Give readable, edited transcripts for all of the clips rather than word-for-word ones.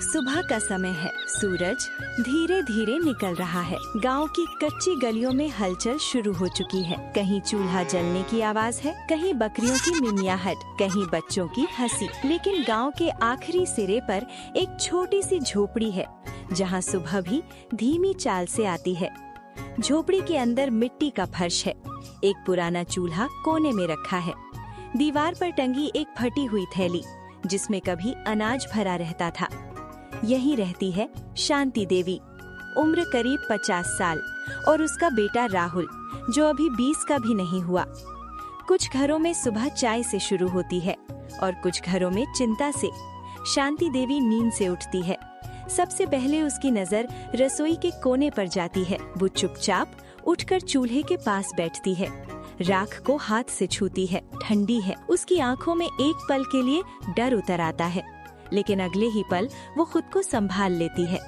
सुबह का समय है। सूरज धीरे धीरे निकल रहा है। गांव की कच्ची गलियों में हलचल शुरू हो चुकी है। कहीं चूल्हा जलने की आवाज है, कहीं बकरियों की मिमियाहट, कहीं बच्चों की हंसी। लेकिन गांव के आखिरी सिरे पर एक छोटी सी झोपड़ी है, जहां सुबह भी धीमी चाल से आती है। झोपड़ी के अंदर मिट्टी का फर्श है। एक पुराना चूल्हा कोने में रखा है। दीवार पर टंगी एक फटी हुई थैली, जिसमें कभी अनाज भरा रहता था। यहीं रहती है शांति देवी, उम्र करीब 50 साल, और उसका बेटा राहुल, जो अभी 20 का भी नहीं हुआ। कुछ घरों में सुबह चाय से शुरू होती है और कुछ घरों में चिंता से। शांति देवी नींद से उठती है। सबसे पहले उसकी नजर रसोई के कोने पर जाती है। वो चुपचाप उठकर चूल्हे के पास बैठती है। राख को हाथ से छूती है। ठंडी है। उसकी आंखों में एक पल के लिए डर उतर आता है, लेकिन अगले ही पल वो खुद को संभाल लेती है।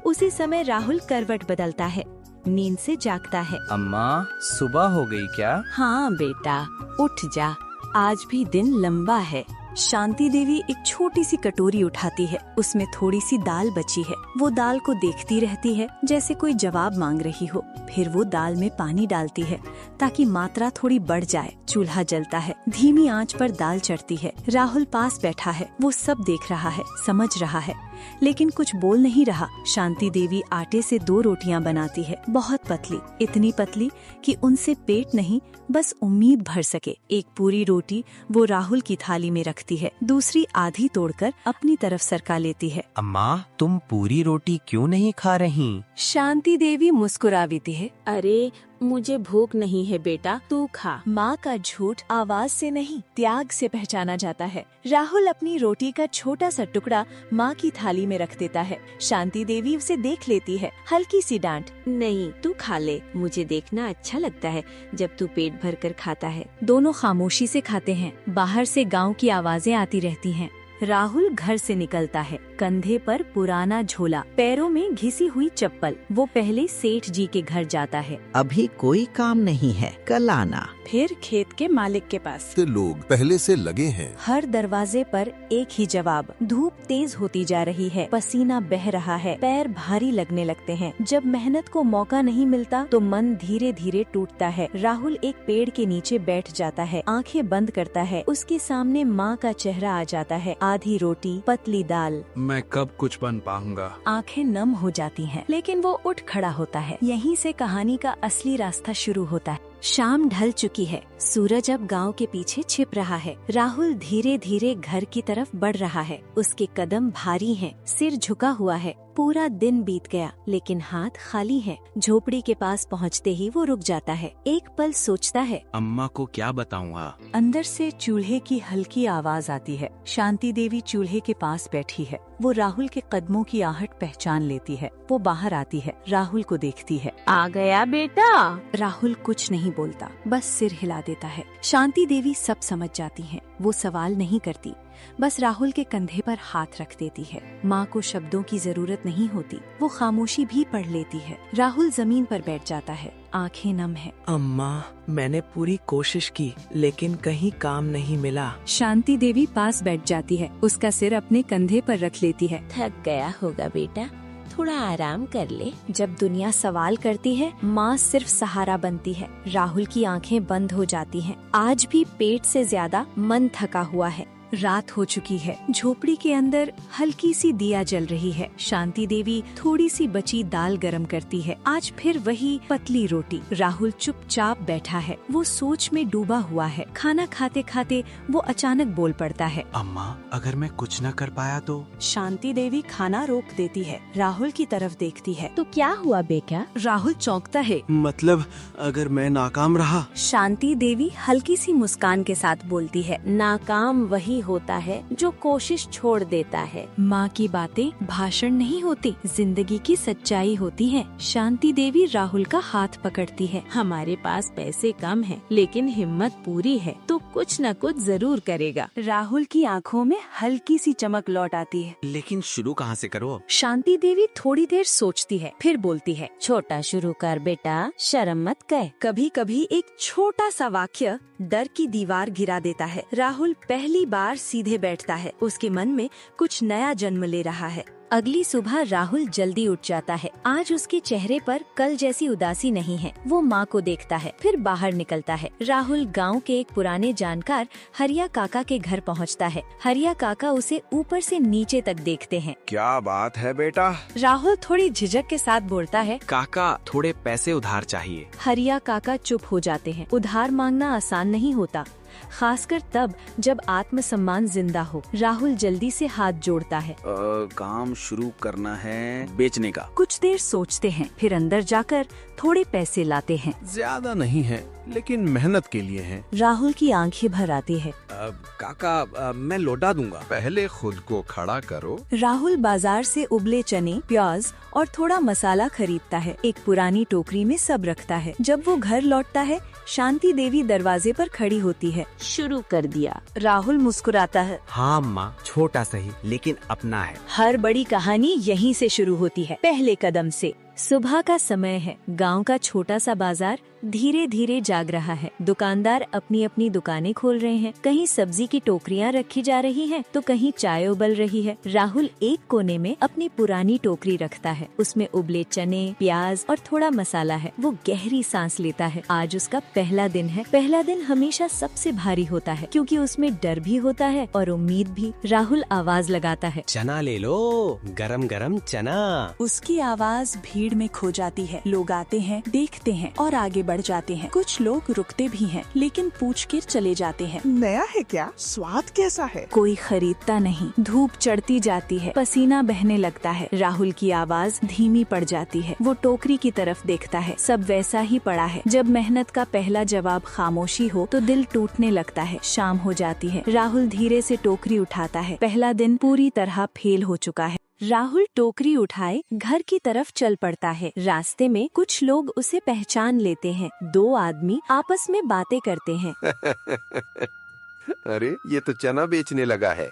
उसी समय राहुल करवट बदलता है, नींद से जागता है। अम्मा, सुबह हो गई क्या? हाँ बेटा, उठ जा, आज भी दिन लंबा है। शांति देवी एक छोटी सी कटोरी उठाती है। उसमें थोड़ी सी दाल बची है। वो दाल को देखती रहती है, जैसे कोई जवाब मांग रही हो। फिर वो दाल में पानी डालती है ताकि मात्रा थोड़ी बढ़ जाए। चूल्हा जलता है। धीमी आंच पर दाल चढ़ती है। राहुल पास बैठा है। वो सब देख रहा है, समझ रहा है, लेकिन कुछ बोल नहीं रहा। शांति देवी आटे से 2 रोटियां बनाती है, बहुत पतली, इतनी पतली कि उनसे पेट नहीं, बस उम्मीद भर सके। एक पूरी रोटी वो राहुल की थाली में रखती है, दूसरी आधी तोड़कर अपनी तरफ सरका लेती है। अम्मा, तुम पूरी रोटी क्यों नहीं खा रही? शांति देवी मुस्कुराती है। अरे, मुझे भूख नहीं है बेटा, तू खा। माँ का झूठ आवाज से नहीं, त्याग से पहचाना जाता है। राहुल अपनी रोटी का छोटा सा टुकड़ा माँ की थाली में रख देता है। शांति देवी उसे देख लेती है, हल्की सी डांट। नहीं, तू खा ले, मुझे देखना अच्छा लगता है जब तू पेट भर कर खाता है। दोनों खामोशी से खाते हैं। बाहर से गांव की आवाजें आती रहती हैं। राहुल घर से निकलता है, कंधे पर पुराना झोला, पैरों में घिसी हुई चप्पल। वो पहले सेठ जी के घर जाता है। अभी कोई काम नहीं है, कल आना। फिर खेत के मालिक के पास। लोग पहले से लगे हैं। हर दरवाजे पर एक ही जवाब। धूप तेज होती जा रही है, पसीना बह रहा है, पैर भारी लगने लगते हैं। जब मेहनत को मौका नहीं मिलता तो मन धीरे धीरे टूटता है। राहुल एक पेड़ के नीचे बैठ जाता है, आंखें बंद करता है। उसके सामने माँ का चेहरा आ जाता है। आधी रोटी, पतली दाल। मैं कब कुछ बन पाऊंगा? आंखें नम हो जाती हैं, लेकिन वो उठ खड़ा होता है। यहीं से कहानी का असली रास्ता शुरू होता है। शाम ढल चुकी है। सूरज अब गांव के पीछे छिप रहा है। राहुल धीरे धीरे घर की तरफ बढ़ रहा है। उसके कदम भारी हैं, सिर झुका हुआ है। पूरा दिन बीत गया, लेकिन हाथ खाली है। झोपड़ी के पास पहुंचते ही वो रुक जाता है। एक पल सोचता है, अम्मा को क्या बताऊंगा? अंदर से चूल्हे की हल्की आवाज आती है। शांति देवी चूल्हे के पास बैठी है। वो राहुल के कदमों की आहट पहचान लेती है। वो बाहर आती है, राहुल को देखती है। आ गया बेटा। राहुल कुछ नहीं बोलता, बस सिर हिला देता है। शांति देवी सब समझ जाती हैं। वो सवाल नहीं करती, बस राहुल के कंधे पर हाथ रख देती है। माँ को शब्दों की जरूरत नहीं होती, वो खामोशी भी पढ़ लेती है। राहुल जमीन पर बैठ जाता है, आंखें नम है। अम्मा, मैंने पूरी कोशिश की, लेकिन कहीं काम नहीं मिला। शांति देवी पास बैठ जाती है, उसका सिर अपने कंधे पर रख लेती है। थक गया होगा बेटा, थोड़ा आराम कर ले। जब दुनिया सवाल करती है, माँ सिर्फ सहारा बनती है। राहुल की आंखें बंद हो जाती हैं। आज भी पेट से ज्यादा मन थका हुआ है। रात हो चुकी है। झोपड़ी के अंदर हल्की सी दिया जल रही है। शांति देवी थोड़ी सी बची दाल गरम करती है। आज फिर वही पतली रोटी। राहुल चुपचाप बैठा है, वो सोच में डूबा हुआ है। खाना खाते खाते वो अचानक बोल पड़ता है, अम्मा, अगर मैं कुछ न कर पाया तो? शांति देवी खाना रोक देती है, राहुल की तरफ देखती है। तो क्या हुआ बेटा? राहुल चौंकता है। मतलब अगर मैं नाकाम रहा? शांति देवी हल्की सी मुस्कान के साथ बोलती है, नाकाम वही होता है जो कोशिश छोड़ देता है। माँ की बातें भाषण नहीं होती, जिंदगी की सच्चाई होती है। शांति देवी राहुल का हाथ पकड़ती है। हमारे पास पैसे कम हैं, लेकिन हिम्मत पूरी है, तो कुछ न कुछ जरूर करेगा। राहुल की आंखों में हल्की सी चमक लौट आती है। लेकिन शुरू कहाँ से करो? शांति देवी थोड़ी देर सोचती है, फिर बोलती है, छोटा शुरू कर बेटा, शर्म मत कर। कभी कभी एक छोटा सा वाक्य डर की दीवार गिरा देता है। राहुल पहली बार बार सीधे बैठता है। उसके मन में कुछ नया जन्म ले रहा है। अगली सुबह राहुल जल्दी उठ जाता है। आज उसके चेहरे पर कल जैसी उदासी नहीं है। वो माँ को देखता है, फिर बाहर निकलता है। राहुल गांव के एक पुराने जानकार हरिया काका के घर पहुँचता है। हरिया काका उसे ऊपर से नीचे तक देखते हैं। क्या बात है बेटा? राहुल थोड़ी झिझक के साथ बोलता है। काका, थोड़े पैसे उधार चाहिए। हरिया काका चुप हो जाते हैं। उधार मांगना आसान नहीं होता, खासकर तब जब आत्मसम्मान जिंदा हो। राहुल जल्दी से हाथ जोड़ता है। काम शुरू करना है, बेचने का। कुछ देर सोचते हैं, फिर अंदर जाकर थोड़े पैसे लाते हैं। ज्यादा नहीं है, लेकिन मेहनत के लिए है। राहुल की आंखें भर आती है। काका, मैं लौटा दूंगा। पहले खुद को खड़ा करो। राहुल बाजार से उबले चने, प्याज और थोड़ा मसाला खरीदता है। एक पुरानी टोकरी में सब रखता है। जब वो घर लौटता है, शांति देवी दरवाजे पर खड़ी होती है। शुरू कर दिया। राहुल मुस्कुराता है। हाँ माँ, छोटा सही लेकिन अपना है। हर बड़ी कहानी यहीं से शुरू होती है, पहले कदम से। सुबह का समय है। गांव का छोटा सा बाजार धीरे धीरे जाग रहा है। दुकानदार अपनी अपनी दुकानें खोल रहे हैं। कहीं सब्जी की टोकरियां रखी जा रही हैं, तो कहीं चाय उबल रही है। राहुल एक कोने में अपनी पुरानी टोकरी रखता है। उसमें उबले चने, प्याज और थोड़ा मसाला है। वो गहरी सांस लेता है। आज उसका पहला दिन है। पहला दिन हमेशा सबसे भारी होता है, क्योंकि उसमें डर भी होता है और उम्मीद भी। राहुल आवाज लगाता है। चना ले लो, गरम गरम चना। उसकी आवाज भीड़ में खो जाती है। लोग आते हैं, देखते हैं और आगे बढ़ जाते हैं। कुछ लोग रुकते भी हैं, लेकिन पूछ कर चले जाते हैं। नया है क्या? स्वाद कैसा है? कोई खरीदता नहीं। धूप चढ़ती जाती है, पसीना बहने लगता है। राहुल की आवाज धीमी पड़ जाती है। वो टोकरी की तरफ देखता है। सब वैसा ही पड़ा है। जब मेहनत का पहला जवाब खामोशी हो, तो दिल टूटने लगता है। शाम हो जाती है। राहुल धीरे से टोकरी उठाता है। पहला दिन पूरी तरह फेल हो चुका है। राहुल टोकरी उठाए घर की तरफ चल पड़ता है। रास्ते में कुछ लोग उसे पहचान लेते हैं। दो आदमी आपस में बातें करते हैं। अरे, ये तो चना बेचने लगा है।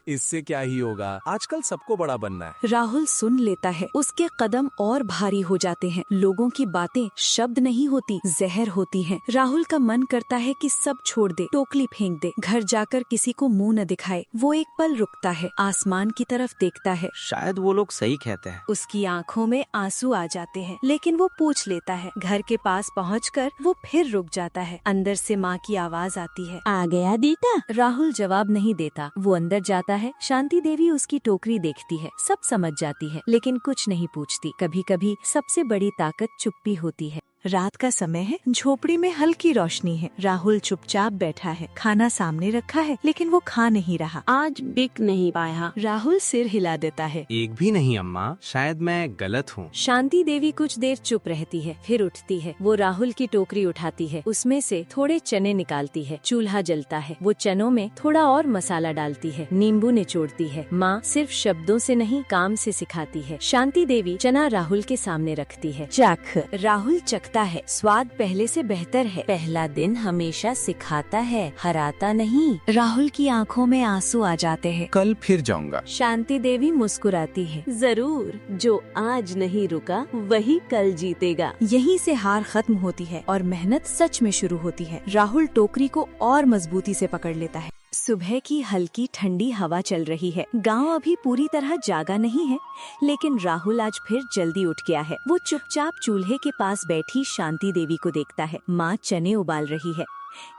इससे क्या ही होगा, आजकल सबको बड़ा बनना है। राहुल सुन लेता है। उसके कदम और भारी हो जाते हैं। लोगों की बातें शब्द नहीं होती, जहर होती हैं। राहुल का मन करता है कि सब छोड़ दे, टोकरी फेंक दे, घर जाकर किसी को मुंह न दिखाए। वो एक पल रुकता है, आसमान की तरफ देखता है। शायद वो लोग सही कहते हैं। उसकी आंखों में आंसू आ जाते हैं, लेकिन वो पूछ लेता है। घर के पास पहुंचकर वो फिर रुक जाता है। अंदर से माँ की आवाज आती है। आ गया बेटा। राहुल जवाब नहीं देता। वो अंदर जाता है। शांति देवी उसकी टोकरी देखती है। सब समझ जाती है, लेकिन कुछ नहीं पूछती। कभी कभी सबसे बड़ी ताकत चुप्पी होती है। रात का समय है। झोपड़ी में हल्की रोशनी है। राहुल चुपचाप बैठा है। खाना सामने रखा है, लेकिन वो खा नहीं रहा। आज बिक नहीं पाया। राहुल सिर हिला देता है। एक भी नहीं अम्मा, शायद मैं गलत हूँ। शांति देवी कुछ देर चुप रहती है, फिर उठती है। वो राहुल की टोकरी उठाती है। उसमें से थोड़े चने निकालती है। चूल्हा जलता है। वो चनों में थोड़ा और मसाला डालती है। नींबू निचोड़ती है। माँ सिर्फ शब्दों से नहीं, काम से सिखाती है। शांति देवी चना राहुल के सामने रखती है। चख। राहुल चखता है। स्वाद पहले से बेहतर है। पहला दिन हमेशा सिखाता है, हराता नहीं। राहुल की आंखों में आंसू आ जाते हैं। कल फिर जाऊंगा। शांति देवी मुस्कुराती है। जरूर, जो आज नहीं रुका वही कल जीतेगा। यहीं से हार खत्म होती है और मेहनत सच में शुरू होती है। राहुल टोकरी को और मजबूती से पकड़ लेता है। सुबह की हल्की ठंडी हवा चल रही है। गांव अभी पूरी तरह जागा नहीं है, लेकिन राहुल आज फिर जल्दी उठ गया है। वो चुपचाप चूल्हे के पास बैठी शांति देवी को देखता है। माँ चने उबाल रही है।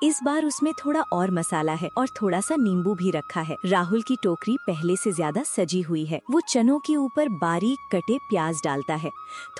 इस बार उसमें थोड़ा और मसाला है और थोड़ा सा नींबू भी रखा है। राहुल की टोकरी पहले से ज्यादा सजी हुई है। वो चनों के ऊपर बारीक कटे प्याज डालता है,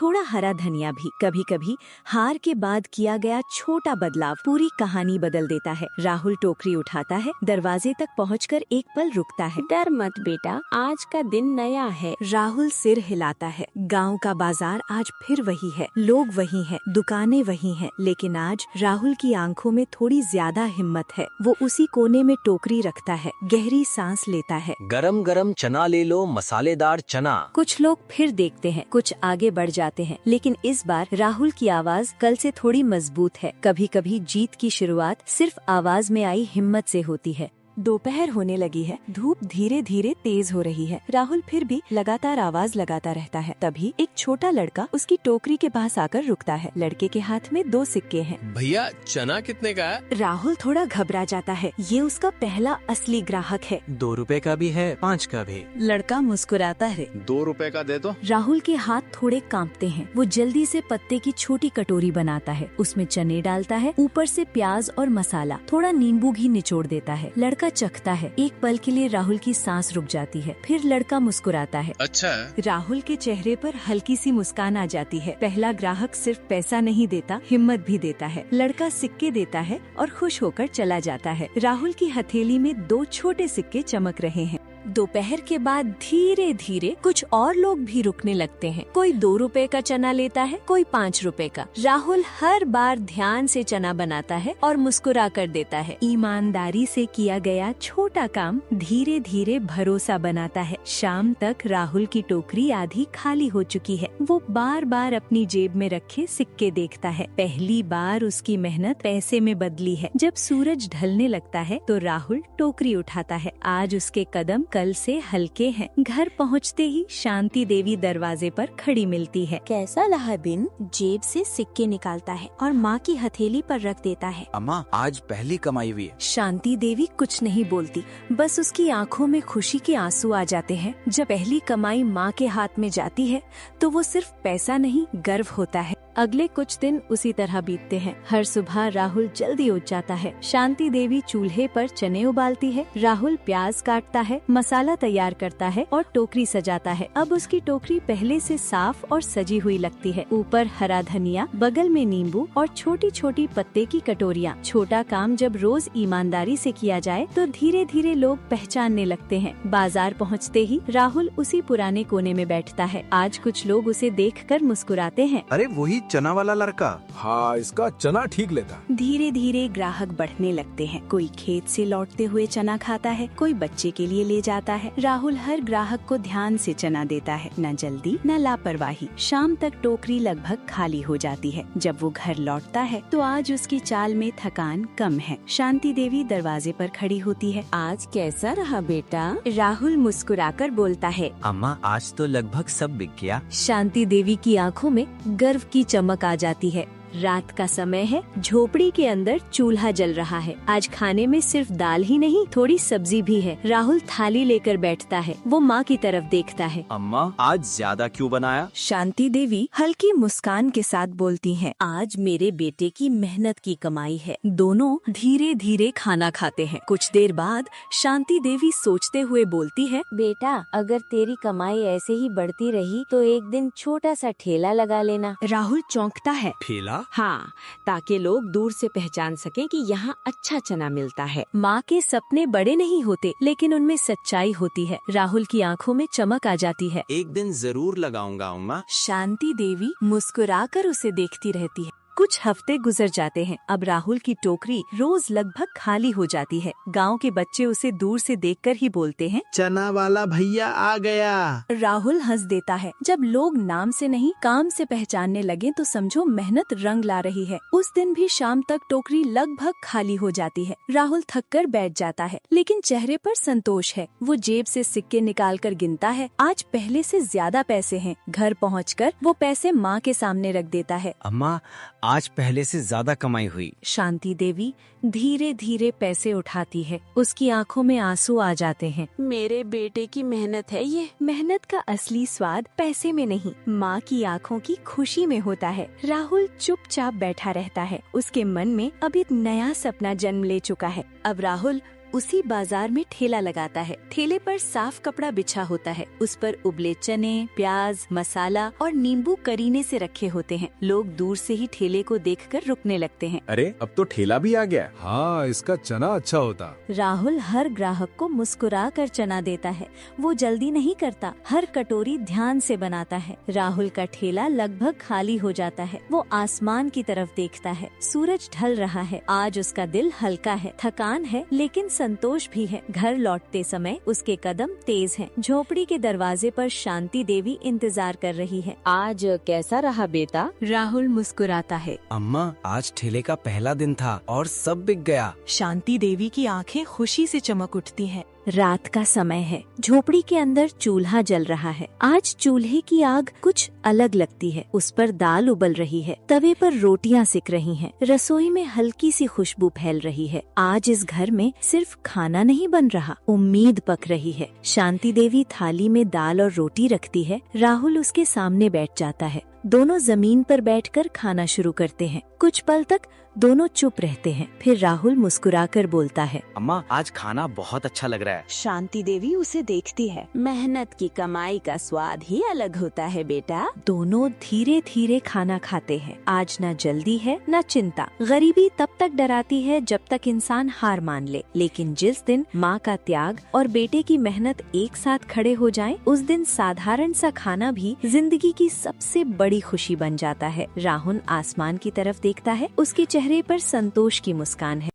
थोड़ा हरा धनिया भी। कभी कभी हार के बाद किया गया छोटा बदलाव पूरी कहानी बदल देता है। राहुल टोकरी उठाता है, दरवाजे तक पहुंचकर एक पल रुकता है। डर मत बेटा, आज का दिन नया है। राहुल सिर हिलाता है। गांव का बाजार आज फिर वही है। लोग वही हैं, दुकानें वही हैं, लेकिन आज राहुल की आंखों में थोड़ी ज्यादा हिम्मत है। वो उसी कोने में टोकरी रखता है, गहरी सांस लेता है। गरम गरम चना ले लो, मसालेदार चना। कुछ लोग फिर देखते हैं, कुछ आगे बढ़ जाते हैं, लेकिन इस बार राहुल की आवाज कल से थोड़ी मजबूत है। कभी कभी जीत की शुरुआत सिर्फ आवाज में आई हिम्मत से होती है। दोपहर होने लगी है, धूप धीरे धीरे तेज हो रही है। राहुल फिर भी लगातार आवाज लगाता रहता है। तभी एक छोटा लड़का उसकी टोकरी के पास आकर रुकता है। लड़के के हाथ में 2 सिक्के हैं। भैया चना कितने का है? राहुल थोड़ा घबरा जाता है। ये उसका पहला असली ग्राहक है। 2 रुपए का भी है, 5 का भी। लड़का मुस्कुराता है। 2 रुपए का दे दो। राहुल के हाथ थोड़े कांपते हैं। वो जल्दी से पत्ते की छोटी कटोरी बनाता है, उसमें चने डालता है, ऊपर से प्याज और मसाला, थोड़ा नींबू भी निचोड़ देता है। लड़का चखता है। एक पल के लिए राहुल की सांस रुक जाती है। फिर लड़का मुस्कुराता है। अच्छा। राहुल के चेहरे पर हल्की सी मुस्कान आ जाती है। पहला ग्राहक सिर्फ पैसा नहीं देता, हिम्मत भी देता है। लड़का सिक्के देता है और खुश होकर चला जाता है। राहुल की हथेली में 2 छोटे सिक्के चमक रहे हैं। दोपहर के बाद धीरे धीरे कुछ और लोग भी रुकने लगते हैं। कोई 2 रुपए का चना लेता है, कोई 5 रुपए का। राहुल हर बार ध्यान से चना बनाता है और मुस्कुरा कर देता है। ईमानदारी से किया गया छोटा काम धीरे धीरे भरोसा बनाता है। शाम तक राहुल की टोकरी आधी खाली हो चुकी है। वो बार बार अपनी जेब में रखे सिक्के देखता है। पहली बार उसकी मेहनत पैसे में बदली है। जब सूरज ढलने लगता है तो राहुल टोकरी उठाता है। आज उसके कदम कल से हल्के हैं। घर पहुंचते ही शांति देवी दरवाजे पर खड़ी मिलती है। कैसा रहा दिन? जेब से सिक्के निकालता है और माँ की हथेली पर रख देता है। अम्मा, आज पहली कमाई हुई है। शांति देवी कुछ नहीं बोलती, बस उसकी आंखों में खुशी के आंसू आ जाते हैं। जब पहली कमाई माँ के हाथ में जाती है तो वो सिर्फ पैसा नहीं, गर्व होता है। अगले कुछ दिन उसी तरह बीतते हैं। हर सुबह राहुल जल्दी उठ जाता है। शांति देवी चूल्हे पर चने उबालती है। राहुल प्याज काटता है, मसाला तैयार करता है और टोकरी सजाता है। अब उसकी टोकरी पहले से साफ और सजी हुई लगती है। ऊपर हरा धनिया, बगल में नींबू और छोटी छोटी पत्ते की कटोरियाँ। छोटा काम जब रोज ईमानदारी से किया जाए तो धीरे धीरे लोग पहचानने लगते हैं। बाजार पहुँचते ही राहुल उसी पुराने कोने में बैठता है। आज कुछ लोग उसे देखकर मुस्कुराते हैं। अरे वही चना वाला लड़का। हाँ, इसका चना ठीक लेता। धीरे धीरे ग्राहक बढ़ने लगते हैं। कोई खेत से लौटते हुए चना खाता है, कोई बच्चे के लिए ले जाता है। राहुल हर ग्राहक को ध्यान से चना देता है, न जल्दी न लापरवाही। शाम तक टोकरी लगभग खाली हो जाती है। जब वो घर लौटता है तो आज उसकी चाल में थकान कम है। शांति देवी दरवाजे पर खड़ी होती है। आज कैसा रहा बेटा? राहुल मुस्कुराकर बोलता है। अम्मा, आज तो लगभग सब बिक गया। शांति देवी की आंखों में गर्व की चमक आ जाती है। रात का समय है। झोपड़ी के अंदर चूल्हा जल रहा है। आज खाने में सिर्फ दाल ही नहीं, थोड़ी सब्जी भी है। राहुल थाली लेकर बैठता है। वो माँ की तरफ देखता है। अम्मा, आज ज्यादा क्यों बनाया? शांति देवी हल्की मुस्कान के साथ बोलती हैं। आज मेरे बेटे की मेहनत की कमाई है। दोनों धीरे धीरे खाना खाते हैं। कुछ देर बाद शांति देवी सोचते हुए बोलती है। बेटा, अगर तेरी कमाई ऐसे ही बढ़ती रही तो एक दिन छोटा सा ठेला लगा लेना। राहुल चौंकता है। ठेला? हाँ, ताकि लोग दूर से पहचान सकें कि यहाँ अच्छा चना मिलता है। माँ के सपने बड़े नहीं होते, लेकिन उनमें सच्चाई होती है। राहुल की आंखों में चमक आ जाती है। एक दिन जरूर लगाऊंगा अम्मा। शांति देवी मुस्कुराकर उसे देखती रहती है। कुछ हफ्ते गुजर जाते हैं। अब राहुल की टोकरी रोज लगभग खाली हो जाती है। गांव के बच्चे उसे दूर से देखकर ही बोलते हैं, चना वाला भैया आ गया। राहुल हंस देता है। जब लोग नाम से नहीं काम से पहचानने लगे तो समझो मेहनत रंग ला रही है। उस दिन भी शाम तक टोकरी लगभग खाली हो जाती है। राहुल थककर बैठ जाता है, लेकिन चेहरे पर संतोष है। वो जेब से सिक्के निकाल कर गिनता है। आज पहले से ज्यादा पैसे हैं। घर पहुँचकर वो पैसे माँ के सामने रख देता है। अम्मा, आज पहले से ज्यादा कमाई हुई। शांति देवी धीरे धीरे पैसे उठाती है। उसकी आंखों में आंसू आ जाते हैं। मेरे बेटे की मेहनत है ये। मेहनत का असली स्वाद पैसे में नहीं, माँ की आंखों की खुशी में होता है। राहुल चुपचाप बैठा रहता है। उसके मन में अब एक नया सपना जन्म ले चुका है। अब राहुल उसी बाजार में ठेला लगाता है। ठेले पर साफ कपड़ा बिछा होता है। उस पर उबले चने, प्याज, मसाला और नींबू करीने से रखे होते हैं। लोग दूर से ही ठेले को देखकर रुकने लगते हैं। अरे अब तो ठेला भी आ गया। हाँ, इसका चना अच्छा होता। राहुल हर ग्राहक को मुस्कुरा कर चना देता है। वो जल्दी नहीं करता, हर कटोरी ध्यान से बनाता है। राहुल का ठेला लगभग खाली हो जाता है। वो आसमान की तरफ देखता है। सूरज ढल रहा है। आज उसका दिल हल्का है। थकान है, लेकिन संतोष भी है। घर लौटते समय उसके कदम तेज हैं। झोपड़ी के दरवाजे पर शांति देवी इंतजार कर रही है। आज कैसा रहा बेटा? राहुल मुस्कुराता है। अम्मा, आज ठेले का पहला दिन था और सब बिक गया। शांति देवी की आंखें खुशी से चमक उठती हैं। रात का समय है। झोपड़ी के अंदर चूल्हा जल रहा है। आज चूल्हे की आग कुछ अलग लगती है। उस पर दाल उबल रही है। तवे पर रोटियां सिक रही हैं। रसोई में हल्की सी खुशबू फैल रही है। आज इस घर में सिर्फ खाना नहीं बन रहा, उम्मीद पक रही है। शांति देवी थाली में दाल और रोटी रखती है। राहुल उसके सामने बैठ जाता है। दोनों जमीन पर बैठकर खाना शुरू करते हैं। कुछ पल तक दोनों चुप रहते हैं। फिर राहुल मुस्कुराकर बोलता है, अम्मा, आज खाना बहुत अच्छा लग रहा है। शांति देवी उसे देखती है। मेहनत की कमाई का स्वाद ही अलग होता है बेटा। दोनों धीरे धीरे खाना खाते हैं। आज न जल्दी है न चिंता। गरीबी तब तक डराती है जब तक इंसान हार मान ले, लेकिन जिस दिन माँ का त्याग और बेटे की मेहनत एक साथ खड़े हो जाएं, उस दिन साधारण सा खाना भी जिंदगी की सबसे बड़ी खुशी बन जाता है। राहुल आसमान की तरफ देखता है। उसके चेहरे पर संतोष की मुस्कान है।